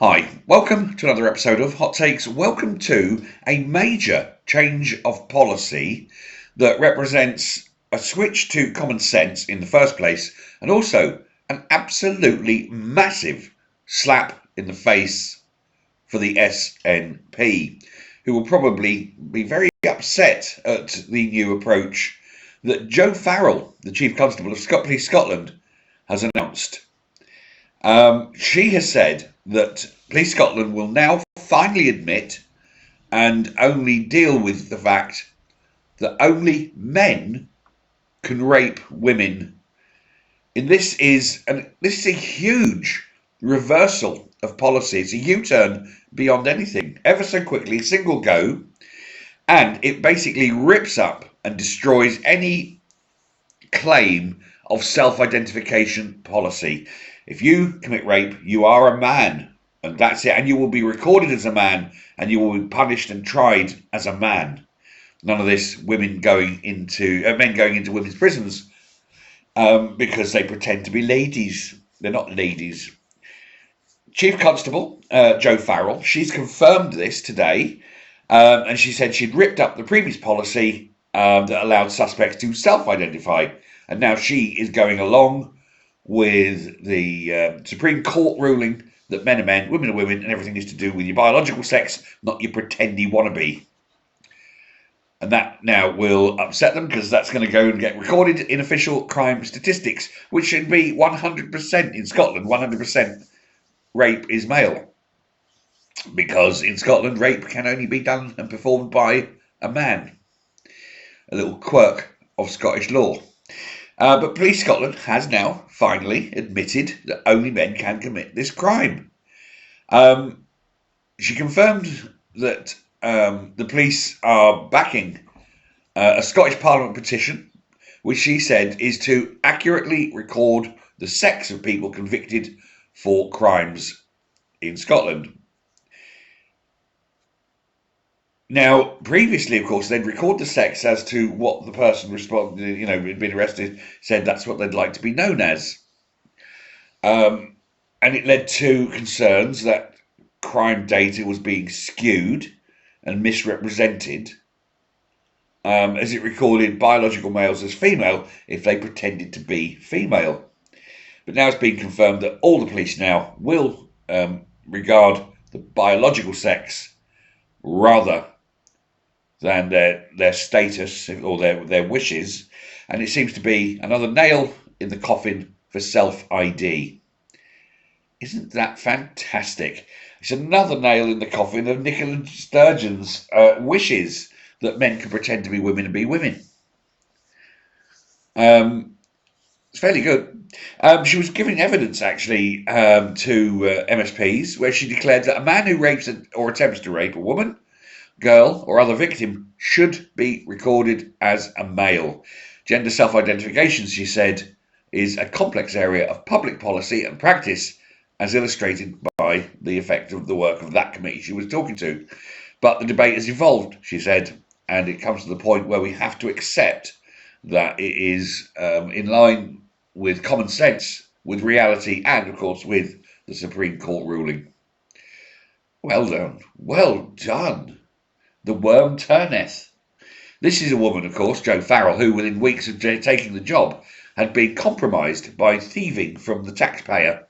Hi, welcome to another episode of Hot Takes. Welcome to a major change of policy that represents a switch to common sense in the first place, and also an absolutely massive slap in the face for the SNP, who will probably be very upset at the new approach that Jo Farrell, the Chief Constable of Police Scotland, has announced. She has said that Police Scotland will now finally admit and only deal with the fact that only men can rape women. And this is a huge reversal of policy. It's a U-turn beyond anything, ever so quickly, single go, and it basically rips up and destroys any claim of self-identification policy. If you commit rape, you are a man, and that's it. And you will be recorded as a man, and you will be punished and tried as a man. None of this men going into women's prisons because they pretend to be ladies. They're not ladies. Chief Constable Jo Farrell, she's confirmed this today, and she said she'd ripped up the previous policy that allowed suspects to self-identify, and now she is going along with the Supreme Court ruling that men are men, women are women, and everything is to do with your biological sex, not your pretendy wannabe. And that now will upset them because that's going to go and get recorded in official crime statistics, which should be 100% in Scotland. 100% rape is male, because in Scotland rape can only be done and performed by a man. A little quirk of Scottish law. But Police Scotland has now finally admitted that only men can commit this crime. She confirmed that the police are backing a Scottish Parliament petition, which she said is to accurately record the sex of people convicted for crimes in Scotland. Now, previously, of course, they'd record the sex as to what the person responded, had been arrested, said that's what they'd like to be known as. And it led to concerns that crime data was being skewed and misrepresented, as it recorded biological males as female if they pretended to be female. But now it's been confirmed that all the police now will regard the biological sex rather than their status or their wishes, and it seems to be another nail in the coffin for self-ID. Isn't that fantastic? It's another nail in the coffin of Nicola Sturgeon's wishes that men can pretend to be women and be women. It's fairly good. She was giving evidence, actually, to MSPs, where she declared that a man who rapes or attempts to rape a woman, girl, or other victim should be recorded as a male. Gender self-identification, she said, is a complex area of public policy and practice, as illustrated by the effect of the work of that committee she was talking to. But the debate has evolved, she said, and it comes to the point where we have to accept that it is in line with common sense, with reality, and, of course, with the Supreme Court ruling. Well done. Well done. The worm turneth. This is a woman, of course, Jo Farrell, who within weeks of taking the job had been compromised by thieving from the taxpayer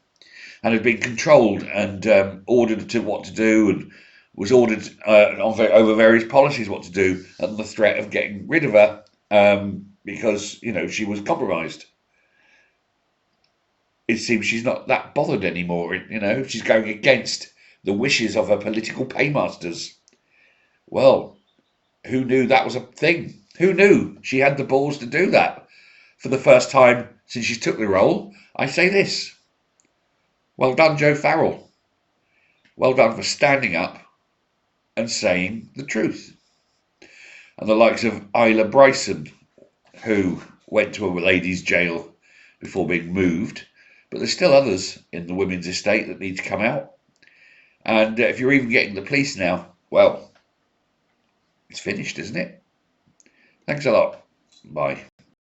and had been controlled and ordered to what to do, and was ordered over various policies what to do, under the threat of getting rid of her because she was compromised. It seems she's not that bothered anymore. She's going against the wishes of her political paymasters. Well, who knew that was a thing? Who knew she had the balls to do that? For the first time since she took the role, I say this. Well done, Jo Farrell. Well done for standing up and saying the truth. And the likes of Isla Bryson, who went to a ladies' jail before being moved, but there's still others in the women's estate that need to come out. And if you're even getting the police now, well, it's finished, isn't it? Thanks a lot. Bye.